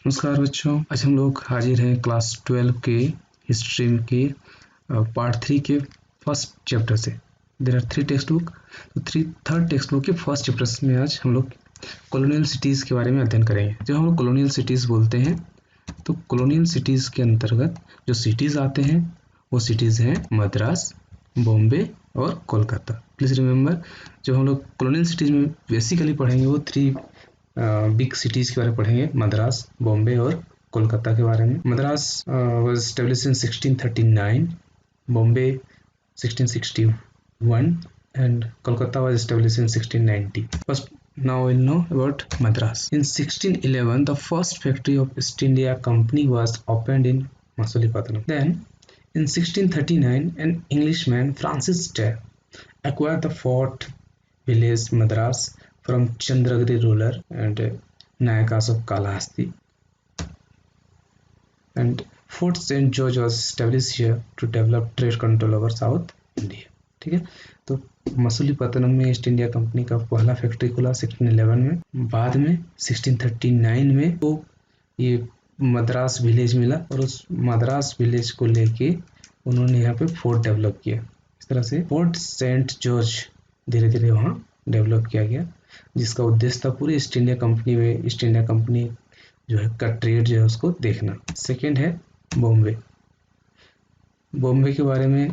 नमस्कार बच्चों, आज हम लोग हाजिर हैं क्लास 12 के हिस्ट्री के पार्ट 3 के फर्स्ट चैप्टर से। देयर आर 3 टेक्स्ट बुक, तो थर्ड टेक्स्ट बुक के फर्स्ट चैप्टर में आज हम लोग कॉलोनियल सिटीज़ के बारे में अध्ययन करेंगे। जब हम लोग कॉलोनियल सिटीज़ बोलते हैं तो कॉलोनियल सिटीज़ के अंतर्गत जो सिटीज़ आते हैं वो सिटीज़ हैं मद्रास, बॉम्बे और कोलकाता। प्लीज़ रिमेंबर, जब हम लोग कॉलोनियल सिटीज़ में बेसिकली पढ़ेंगे वो 3 बिग सिटीज़ के बारे में पढ़ेंगे, मद्रास, बॉम्बे और कोलकाता के बारे में। Madras was established in 1639, Bombay 1661 and Kolkata was established in 1690. First, now we'll know about Madras. In 1611, the first factory of East India Company was opened in Masulipatanam. Then, in 1639, an Englishman, Francis Day, acquired the fort village Madras from Chandragiri ruler and Nayakas of Kalahasti, and Fort St. George was established here to develop trade control over South India. ठीक है, तो मसूलीपत्तनम में east India company का पहला factory खुला 1611 में। बाद में 1639 में तो ये मद्रास विलेज मिला और उस मद्रास विलेज को लेके उन्होंने यहाँ पे फोर्ट डेवलप किया। इस तरह से फोर्ट सेंट जॉर्ज धीरे धीरे वहाँ डेवलप किया गया, जिसका उद्देश्य था पूरी ईस्ट इंडिया कंपनी में ईस्ट इंडिया कंपनी जो है का ट्रेड जो है उसको देखना। सेकेंड है बॉम्बे। बॉम्बे के बारे में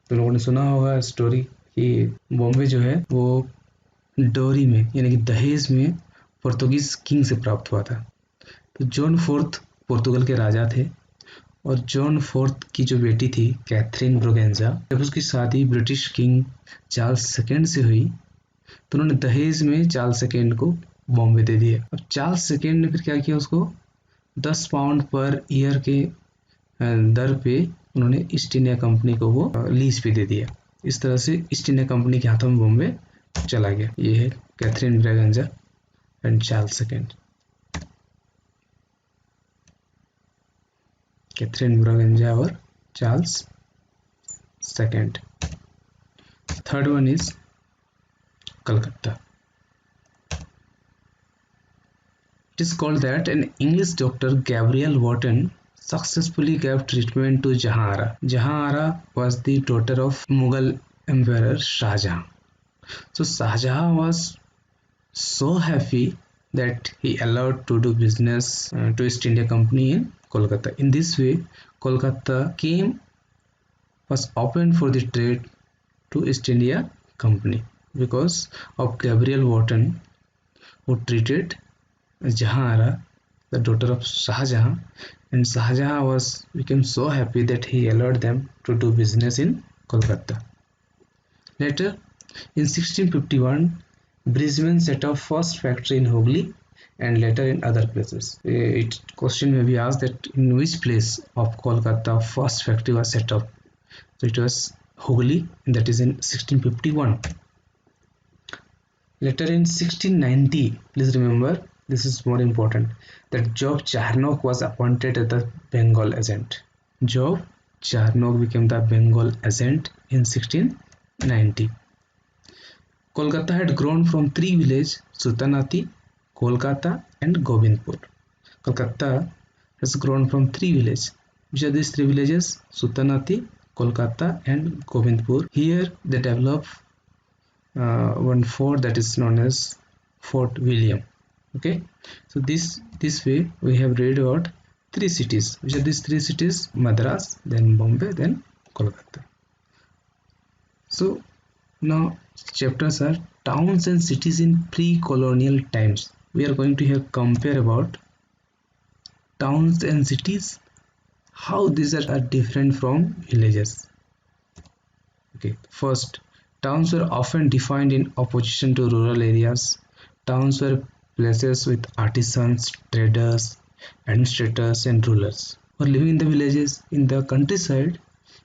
तो लोगों ने सुना होगा स्टोरी कि बॉम्बे जो है वो डोरी में यानी कि दहेज में पोर्तुगीज किंग से प्राप्त हुआ था। तो जॉन फोर्थ पोर्तुगल के राजा थे और जॉन फोर्थ की जो बेटी थी कैथरीन ब्रोगेंजा, जब उसकी शादी ब्रिटिश किंग चार्ल्स सेकेंड से हुई तो उन्होंने दहेज में चार्ल्स सेकेंड को बॉम्बे दे दिया। अब चार्ल्स सेकेंड ने फिर क्या किया, उसको 10 पाउंड पर ईयर के दर पे उन्होंने ईस्ट इंडिया कंपनी को वो लीज पे दे दिया। इस तरह से ईस्ट इंडिया कंपनी के हाथों में बॉम्बे चला गया। ये है Catherine Braganza and Charles second. Catherine Braganza और Charles second. Third one is Calcutta. It is called that an English doctor, Gabriel Wharton, successfully gave treatment to Jahanara. Jahanara was the daughter of Mughal Emperor Shah Jahan. So Shah Jahan was so happy that he allowed to do business to East India Company in Kolkata. In this way, Kolkata was opened for the trade to East India Company because of Gabriel Wharton, who treated Jahanara, the daughter of Shah Jahan, and Shah Jahan became so happy that he allowed them to do business in Kolkata. Later, in 1651, Brisbane set up first factory in Hooghly and later in other places. Question may be asked that in which place of Kolkata first factory was set up. So it was Hooghly, and that is in 1651. Later in 1690, please remember, this is more important, that Job Charnock was appointed as the Bengal agent. Job Charnock became the Bengal agent in 1690. Kolkata had grown from 3 villages, Sultanati, Kolkata and Govindpur. Kolkata has grown from 3 villages. Which are these 3 villages? Sultanati, Kolkata and Govindpur. Here they developed one fort that is known as Fort William. Okay, so this way we have read about 3 cities. Which are these 3 cities? Madras, then Bombay, then Kolkata. So now chapters are towns and cities in pre-colonial times. We are going to here compare about towns and cities, how these are different from villages. Okay, first, towns were often defined in opposition to rural areas. Towns were places with artisans, traders, administrators and rulers who are living in the villages. In the countryside,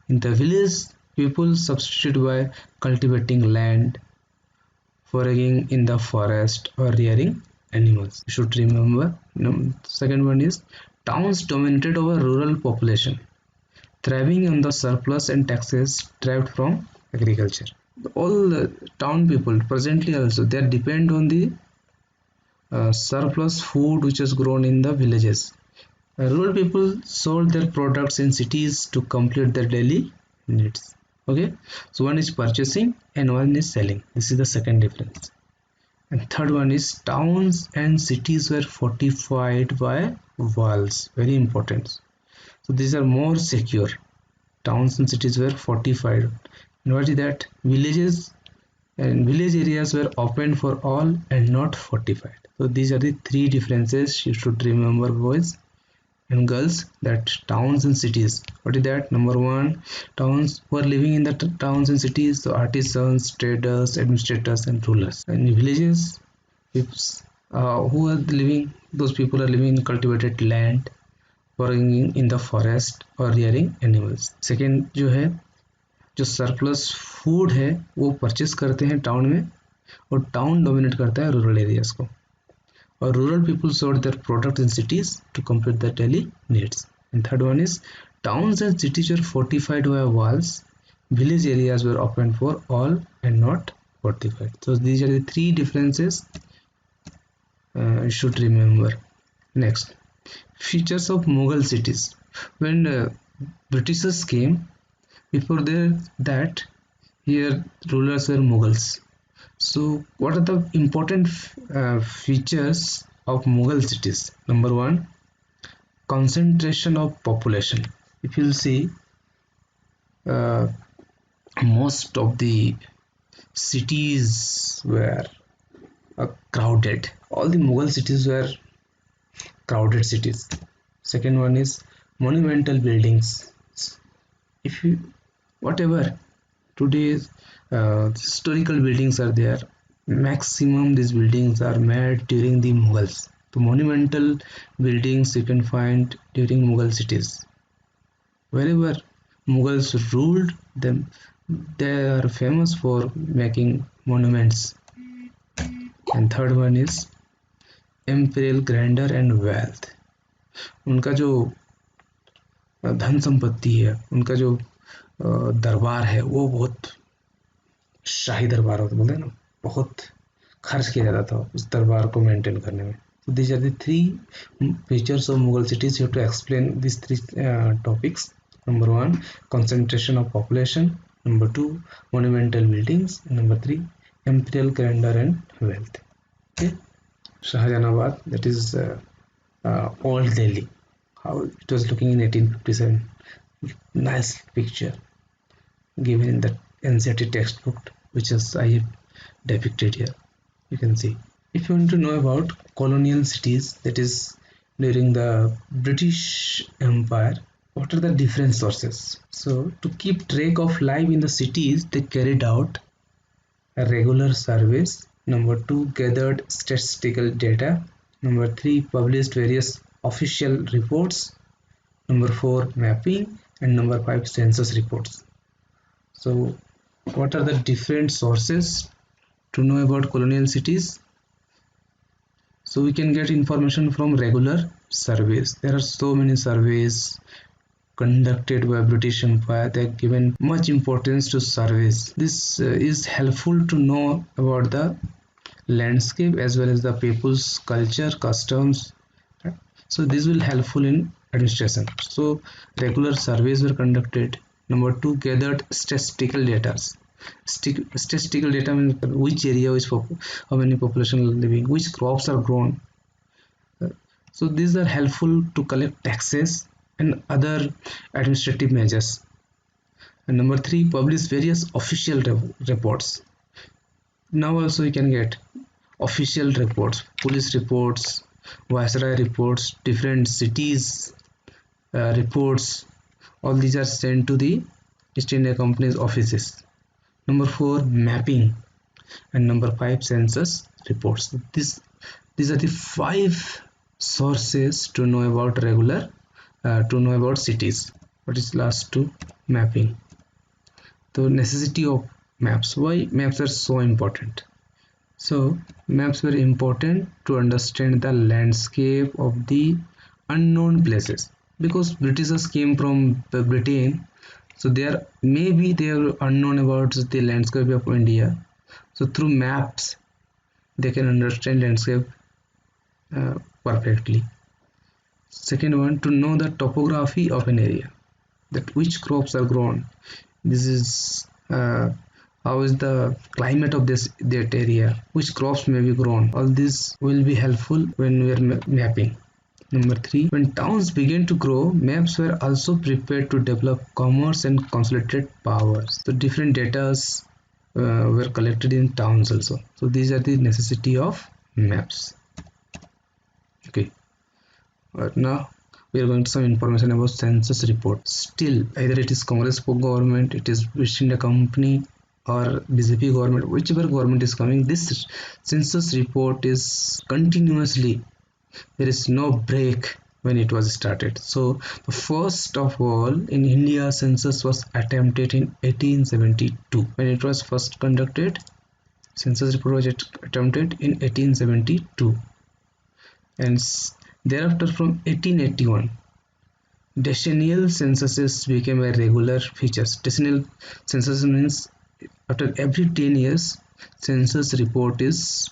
in the village, people substitute by cultivating land, foraging in the forest or rearing animals. You should remember. Second one is towns dominated over rural population, thriving on the surplus and taxes derived from agriculture. All the town people presently also they depend on the surplus food which is grown in the villages. Rural people sold their products in cities to complete their daily needs. Okay, so one is purchasing and one is selling. This is the second difference. And third one is towns and cities were fortified by walls. Very important. So these are more secure. Towns and cities were fortified. And what is that? Villages and village areas were open for all and not fortified. So these are the three differences you should remember, boys and girls, that towns and cities. What is that? Number one, towns who are living in the towns and cities, so artisans, traders, administrators and rulers. And in villages, who are living, those people are living in cultivated land, working in the forest or rearing animals. Second जो है, जो surplus food है वो purchase करते हैं town में, और town dominate करता है रूरल एरियाज को, और rural people sold their products in cities to complete their daily needs. And third one is towns and cities were fortified by walls, village areas were open for all and not fortified. So these are the three differences you should remember. Next, features of Mughal cities. When Britishers came, before that here rulers were Mughals. So what are the important features of Mughal cities? Number one, concentration of population. If you'll see, uh, most of the cities were crowded. All the Mughal cities were crowded cities. Second one is monumental buildings. If you, whatever today's historical buildings are there, maximum these buildings are made during the Mughals. The monumental buildings you can find during Mughal cities. Wherever Mughals ruled them, they are famous for making monuments. And third one is imperial grandeur and wealth. उनका जो धन संपत्ति है, उनका जो दरबार है, वो बहुत शाही दरबार होता, बोलते हैं ना, बहुत खर्च किया जाता था उस दरबार को मेंटेन करने में. So these are the three features of Mughal cities. You have to explain these three topics. Number one, concentration of population. Number two, monumental buildings. And number three, imperial grandeur and wealth. Okay, Shahjahanabad, that is old Delhi. How it was looking in 1857. Nice picture given in the ncert textbook, which is I have depicted here. You can see. If you want to know about colonial cities, that is during the British Empire, what are the different sources? So to keep track of life in the cities, they carried out a regular surveys. Number two, gathered statistical data. Number three, published various official reports. Number four, mapping. And number five, census reports. So what are the different sources to know about colonial cities? So we can get information from regular surveys. There are so many surveys conducted by British Empire. They have given much importance to surveys. This is helpful to know about the landscape as well as the people's culture, customs. So this will helpful in administration. So regular surveys were conducted. Number two, gathered statistical data. Statistical data means which area is how many population are living, which crops are grown. So these are helpful to collect taxes and other administrative measures. And number three, publish various official reports. Now also you can get official reports, police reports, viceroy reports, different cities reports. All these are sent to the East India Company's offices. Number four, mapping. And number five, census reports. These are the five sources to know about to know about cities. What is last two? Mapping. The necessity of maps. Why maps are so important? So maps were important to understand the landscape of the unknown places, because Britishers came from Britain. So they are unknown about the landscape of India. So through maps they can understand landscape perfectly. Second one, to know the topography of an area, that which crops are grown. This is how is the climate of that area, which crops may be grown. All this will be helpful when we are mapping. Number 3, when towns began to grow, maps were also prepared to develop commerce and consolidate powers. So different data were collected in towns also. So these are the necessity of maps. Okay. Now we are going to some information about census report. Still, either it is Congress government, it is West India Company, or BJP government, whichever government is coming, this census report is continuously, there is no break when it was started. So the first of all, in India, census was attempted in 1872. When it was first conducted, census report was attempted in 1872, and thereafter from 1881, decennial censuses became a regular feature. Decennial census means after every 10 years, census report is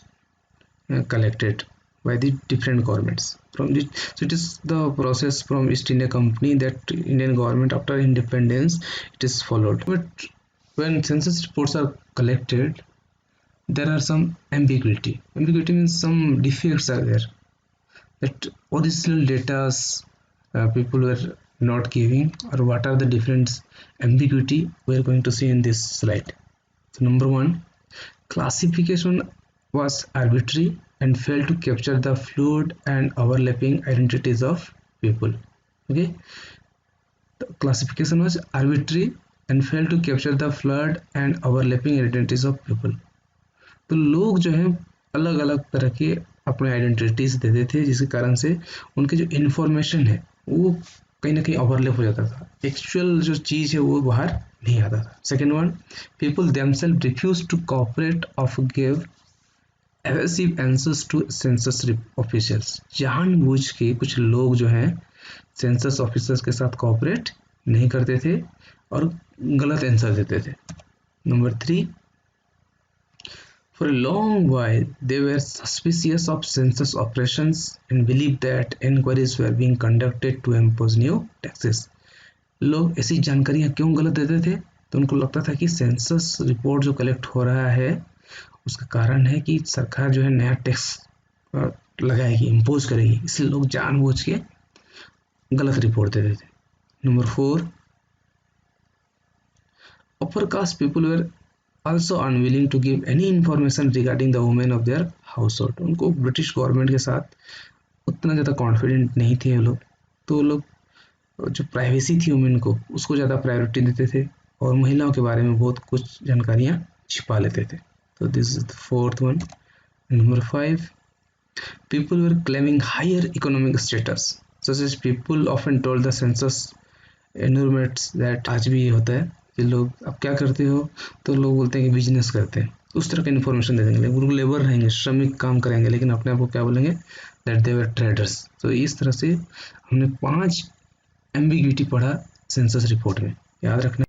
collected by the different governments. So it is the process from East India Company that Indian government after independence it is followed. But when census reports are collected, there are some ambiguity. Ambiguity means some defects are there, that original data people were not giving, or what are the different ambiguity we are going to see in this slide. So number 1, classification was arbitrary and failed to capture the fluid and overlapping identities of people. Okay, the classification was arbitrary and failed to capture the fluid and overlapping identities of people. तो लोग जो है अलग अलग तरह के अपने identities देते थे, जिसके कारण से उनके जो इन्फॉर्मेशन है वो कहीं ना कहीं ओवरलैप हो जाता था, एक्चुअल जो चीज है वो बाहर नहीं आता था. Second one, people themselves refuse to cooperate of give evasive answers to census officials. जानबूझ के कुछ लोग जो हैं सेंसस ऑफिसर्स के साथ कोऑपरेट नहीं करते थे और गलत आंसर देते थे. Number 3, for a long while they were suspicious of census operations and believed that inquiries were being conducted to impose new taxes. लोग ऐसी जानकारियां क्यों गलत देते थे? तो उनको लगता था कि सेंसस रिपोर्ट जो कलेक्ट हो रहा है उसका कारण है कि सरकार जो है नया टैक्स लगाएगी, इम्पोज करेगी, इसलिए लोग जानबूझ के गलत रिपोर्ट दे देते. Number 4, upper caste people were also unwilling to give any information regarding the women of their household. उनको ब्रिटिश गवर्नमेंट के साथ उतना ज़्यादा कॉन्फिडेंट नहीं थे वो लोग, तो लोग जो प्राइवेसी थी वुमेन को उसको ज़्यादा प्रायोरिटी देते थे और महिलाओं के बारे में बहुत कुछ जानकारियाँ छिपा लेते थे. So this is the fourth one. Number 5, people were claiming higher economic status. Such as people often told the census enumerates that आज भी होता है कि लोग अब क्या करते हो, तो लोग बोलते हैं कि बिजनेस करते हैं, उस तरह का इन्फॉर्मेशन दे देंगे. वो लेबर रहेंगे, श्रमिक काम करेंगे, लेकिन अपने आप को क्या बोलेंगे, दैट दे वर ट्रेडर्स. तो इस तरह से हमने 5 एम्बिग्यूटी पढ़ा सेंसस रिपोर्ट में, याद रखना.